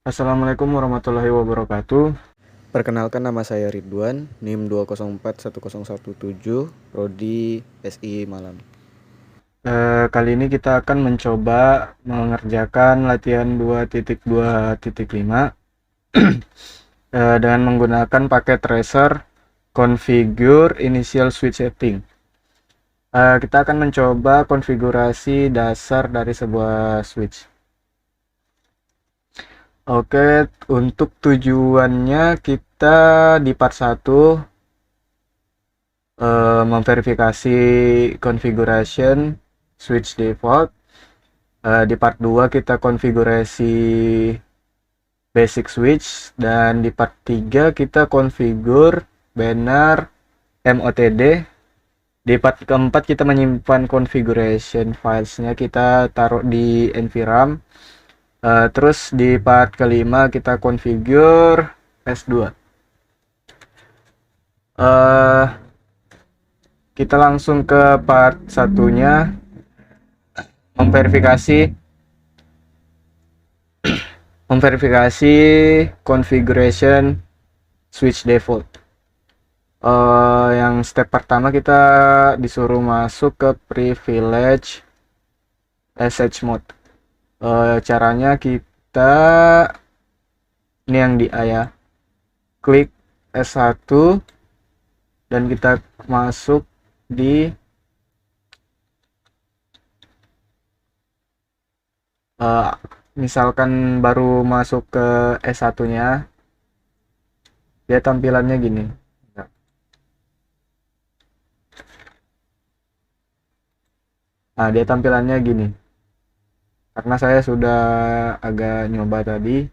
Assalamualaikum warahmatullahi wabarakatuh. Perkenalkan, nama saya Ridwan, NIM 2041017, Prodi SI Malam. Kali ini kita akan mencoba mengerjakan latihan 2.2.5 dengan menggunakan paket tracer configure initial switch setting. Kita akan mencoba konfigurasi dasar dari sebuah switch. Oke, untuk tujuannya kita di part 1 memverifikasi configuration switch default. Di part 2 kita konfigurasi basic switch, dan di part 3 kita configure banner MOTD. Di part keempat kita menyimpan configuration filesnya, kita taruh di NVRAM. Terus di part kelima kita configure S2. Kita langsung ke part satunya, memverifikasi configuration switch default. Yang step pertama kita disuruh masuk ke privilege SH mode. Caranya kita, ini yang di A ya, klik S1 dan kita masuk di misalkan baru masuk ke S1 nya, dia tampilannya gini. Dia tampilannya gini karena saya sudah agak nyoba tadi,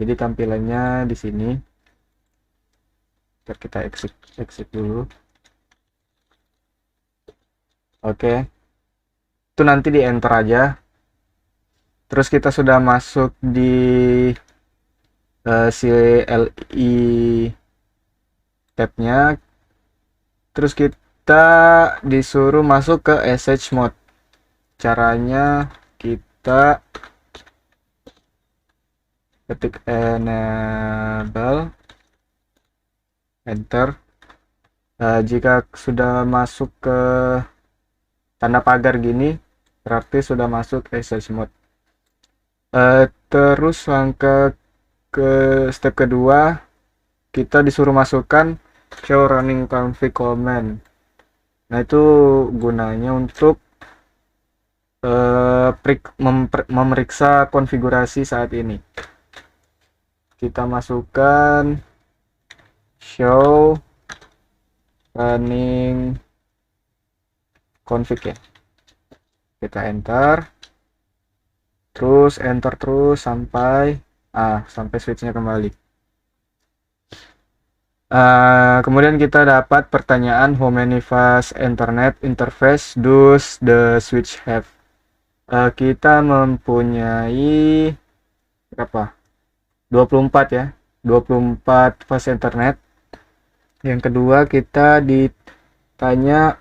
jadi tampilannya di sini. Kita exit dulu. Oke, itu nanti di enter aja. Terus kita sudah masuk di CLI tabnya. Terus kita disuruh masuk ke SH mode. Caranya kita ketik enable, enter. Jika sudah masuk ke tanda pagar gini, berarti sudah masuk SH mode. Terus langkah ke step kedua, kita disuruh masukkan show running config command. Nah, itu gunanya untuk memeriksa konfigurasi saat ini. Kita masukkan show running config ya. Kita enter. Terus enter terus sampai switchnya kembali. Kemudian kita dapat pertanyaan how many fast internet interface does the switch have. Kita mempunyai berapa? 24 ya. 24 fast internet. Yang kedua, kita ditanya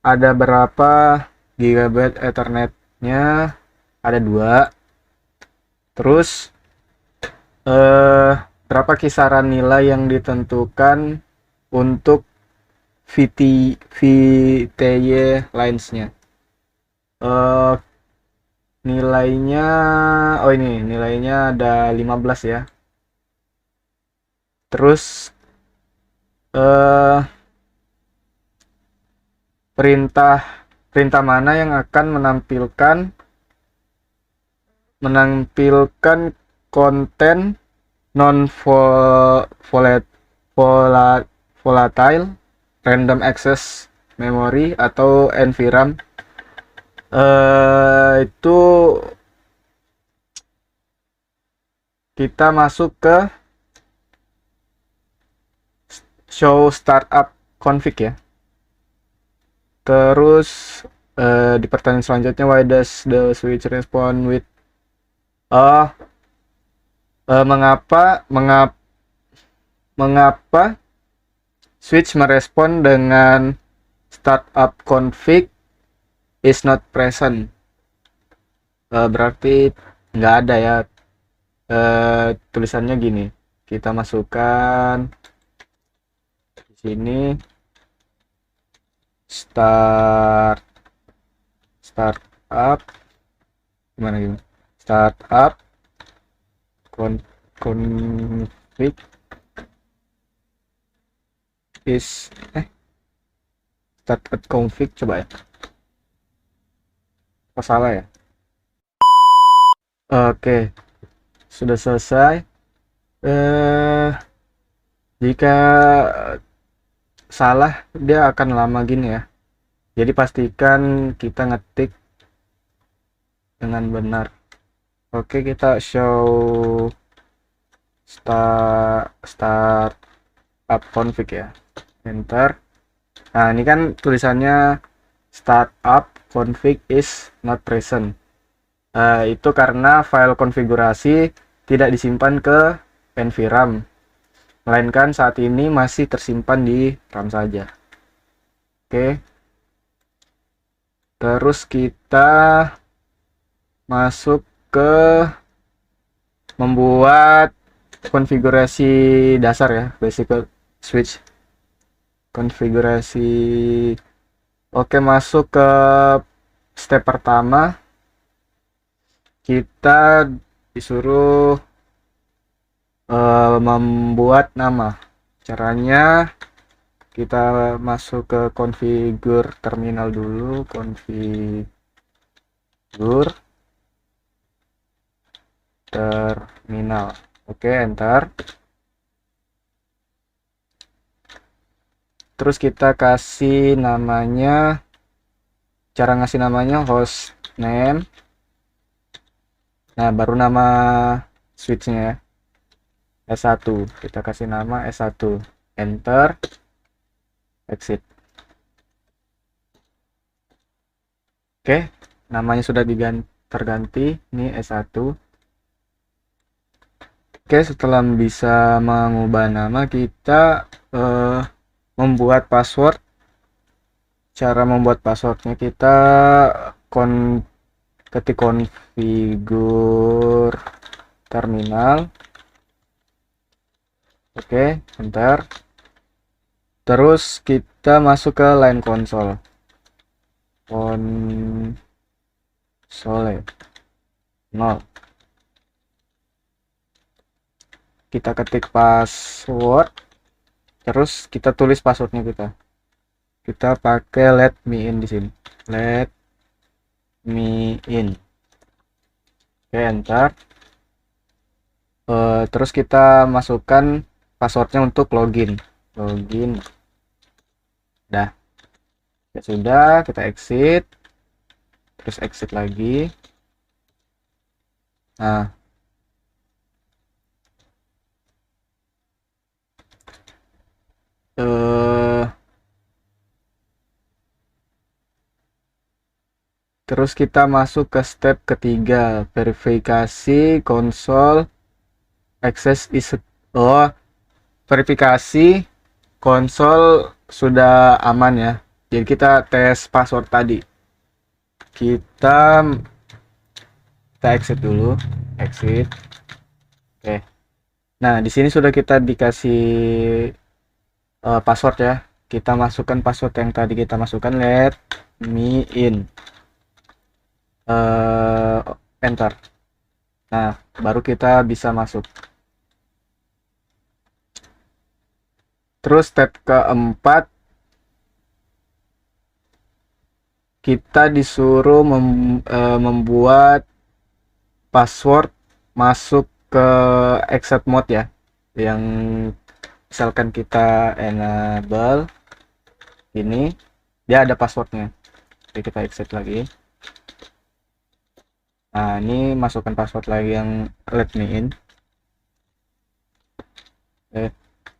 ada berapa gigabyte ethernetnya. Ada 2. Terus berapa kisaran nilai yang ditentukan untuk VTY lines-nya. Nilainya, ini nilainya ada 15 ya. Terus perintah mana yang akan menampilkan konten non volatile random access memory atau NVRAM. Itu kita masuk ke show startup config ya. Terus di pertanyaan selanjutnya, why does the switch respond with mengapa switch merespon dengan startup config is not present. Berarti nggak ada ya tulisannya gini, kita masukkan di sini startup gimana startup config is startup config, coba ya, apa salah ya. Oke, sudah selesai. Jika salah dia akan lama gini ya, jadi pastikan kita ngetik dengan benar. Oke, kita show start up config ya, enter. Nah, ini kan tulisannya startup config is not present. Itu karena file konfigurasi tidak disimpan ke NVRAM, melainkan saat ini masih tersimpan di RAM saja. Oke, terus kita masuk ke membuat konfigurasi dasar ya, basic switch konfigurasi. Oke, masuk ke step pertama, kita disuruh membuat nama. Caranya kita masuk ke configure terminal dulu, configure terminal. Oke, enter. Terus kita kasih namanya, cara ngasih namanya host name. Nah, baru nama switchnya ya, S1. Kita kasih nama S1, enter, exit. Oke, namanya sudah terganti, ini S1. Oke, setelah bisa mengubah nama, kita membuat password. Cara membuat passwordnya, kita ketik configure terminal. Oke, enter. Terus kita masuk ke line console. Console 0. Kita ketik password, terus kita tulis passwordnya kita pakai let me in di sini, let me in. Oke, enter. Terus kita masukkan passwordnya untuk login. Dah ya, sudah, kita exit, terus exit lagi. Nah, terus kita masuk ke step ketiga, verifikasi konsol access is verifikasi konsol sudah aman ya. Jadi kita tes password tadi. Kita exit dulu, exit. Oke. Nah, di sini sudah kita dikasih password ya. Kita masukkan password yang tadi kita masukkan, let me in. Enter. Nah, baru kita bisa masuk. Terus step keempat, kita disuruh membuat password masuk ke exit mode ya, yang misalkan kita enable ini, dia ada passwordnya. Jadi kita exit lagi. Nah, ini masukkan password lagi yang let me in.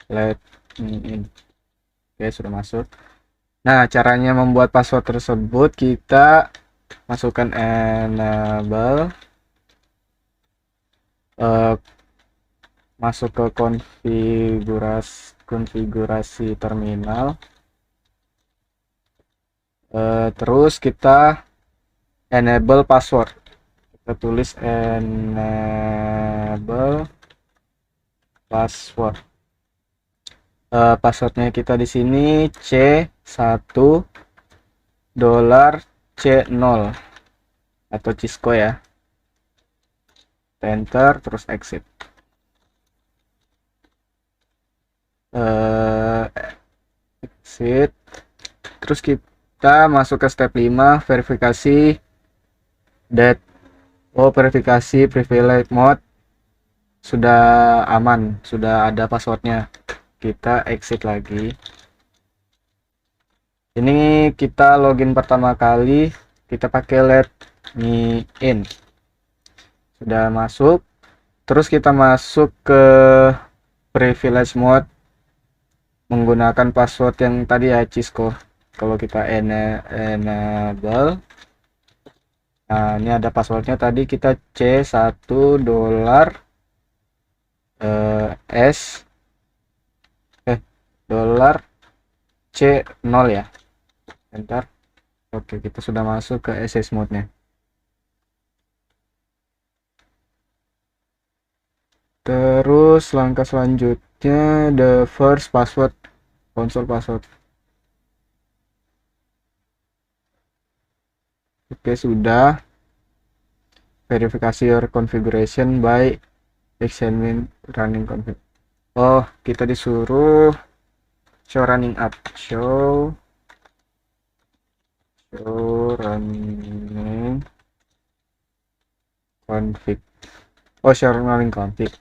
Let me in. Oke, sudah masuk. Nah, caranya membuat password tersebut, kita masukkan enable, masuk ke konfigurasi terminal, terus kita enable password. kita tulis enable password. Passwordnya kita di sini C1 dolar C0 atau Cisco ya. Enter terus exit. Exit. Terus kita masuk ke step 5, verifikasi verifikasi privilege mode sudah aman, sudah ada passwordnya. Kita exit lagi. Ini kita login pertama kali, kita pakai let me in. Sudah masuk. Terus kita masuk ke privilege mode menggunakan password yang tadi ya, Cisco. Kalau kita enable, nah ini ada passwordnya tadi, kita C1 dolar dolar C0 ya. Enter. Oke, kita sudah masuk ke SS mode nya. Terus langkah selanjutnya the first password, console password. Oke, sudah. Verifikasi your configuration by examine running config. Oh, kita disuruh show running app, show running config. Oh, show running config.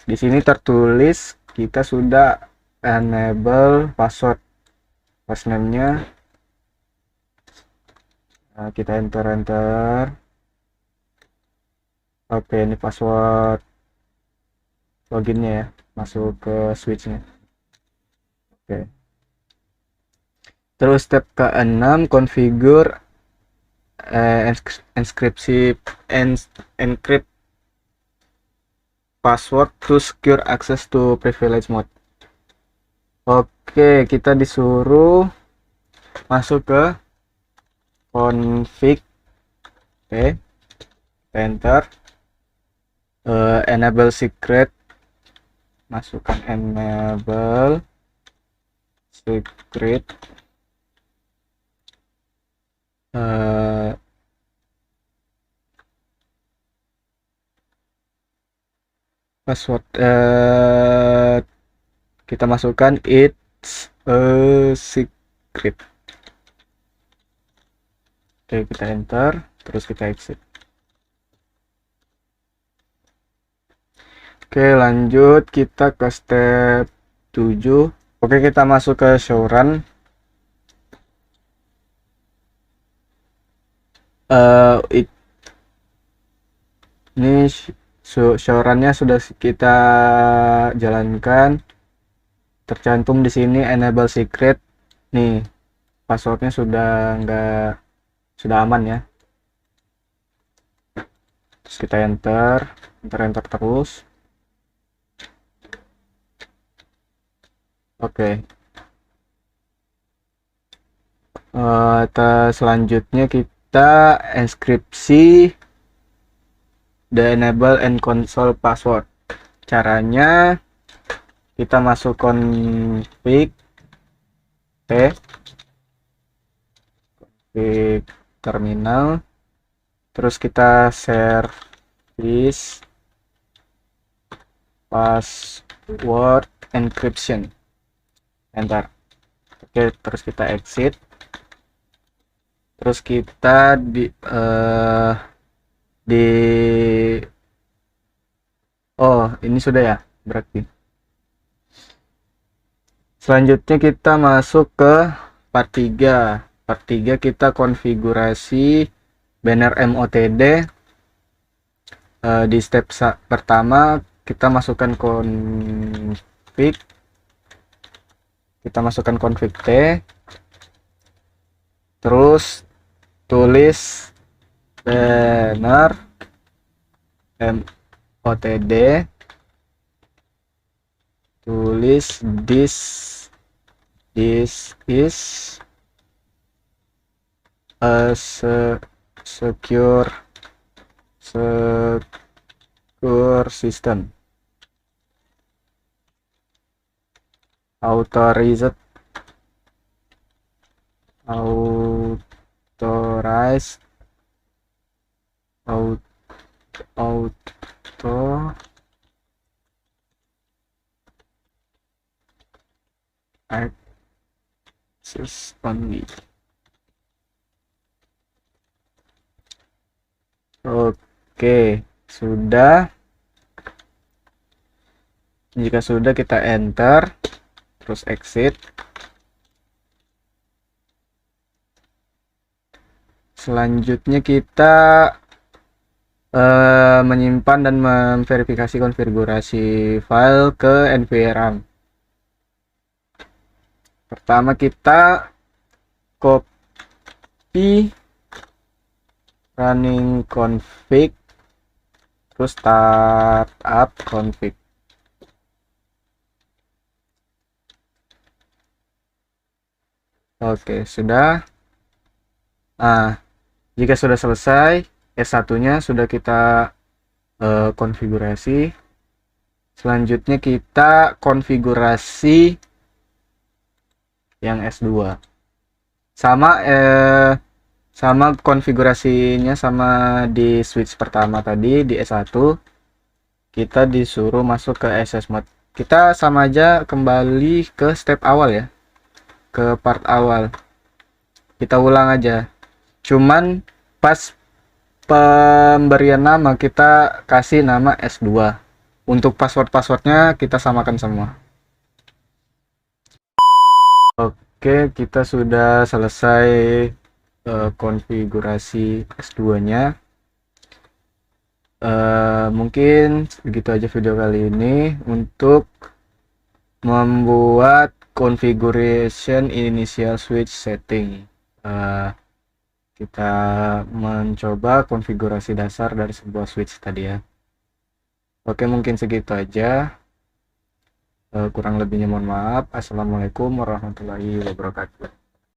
Di sini tertulis kita sudah enable password. Passname-nya kita enter. Oke, ini password loginnya ya, masuk ke switch-nya. Oke. Terus step ke-6, configure encrypt password to secure access to privilege mode. Oke, kita disuruh masuk ke config. Oke, enter. Enable secret, masukkan enable secret. Password kita masukkan it's a secret. Oke, kita enter, terus kita exit. Oke, lanjut kita ke step 7. Oke, kita masuk ke show run. Ini show run-nya sudah kita jalankan. Tercantum di sini enable secret. Nih, passwordnya sudah aman ya. Terus kita enter terus. Oke. Selanjutnya kita enkripsi the enable and console password. Caranya kita masuk config terminal, terus kita service password encryption, enter. Oke, terus kita exit, terus kita ini sudah ya berarti. Selanjutnya kita masuk ke part 3. Part 3 kita konfigurasi banner MOTD. Di step pertama kita masukkan config. Kita masukkan config T. Terus tulis banner MOTD, tulis this is a secure system, authorized, authorized, auto access only. Oke, sudah. Jika sudah, kita enter, terus exit. Selanjutnya kita menyimpan dan memverifikasi konfigurasi file ke nvram. Pertama kita copy running config, terus startup config. Oke, sudah. Nah, jika sudah selesai, S1-nya sudah kita konfigurasi. Selanjutnya kita konfigurasi yang S2. Sama konfigurasinya sama di switch pertama tadi di S1. Kita disuruh masuk ke SS mode. Kita sama aja kembali ke step awal ya. Ke part awal. Kita ulang aja. Cuman pas pemberian nama kita kasih nama S2. Untuk password-passwordnya kita samakan semua. Oke, kita sudah selesai konfigurasi S2-nya. Mungkin begitu aja video kali ini untuk membuat configuration initial switch setting. Kita mencoba konfigurasi dasar dari sebuah switch tadi ya. Oke, mungkin segitu aja. Kurang lebihnya mohon maaf. Assalamualaikum warahmatullahi wabarakatuh.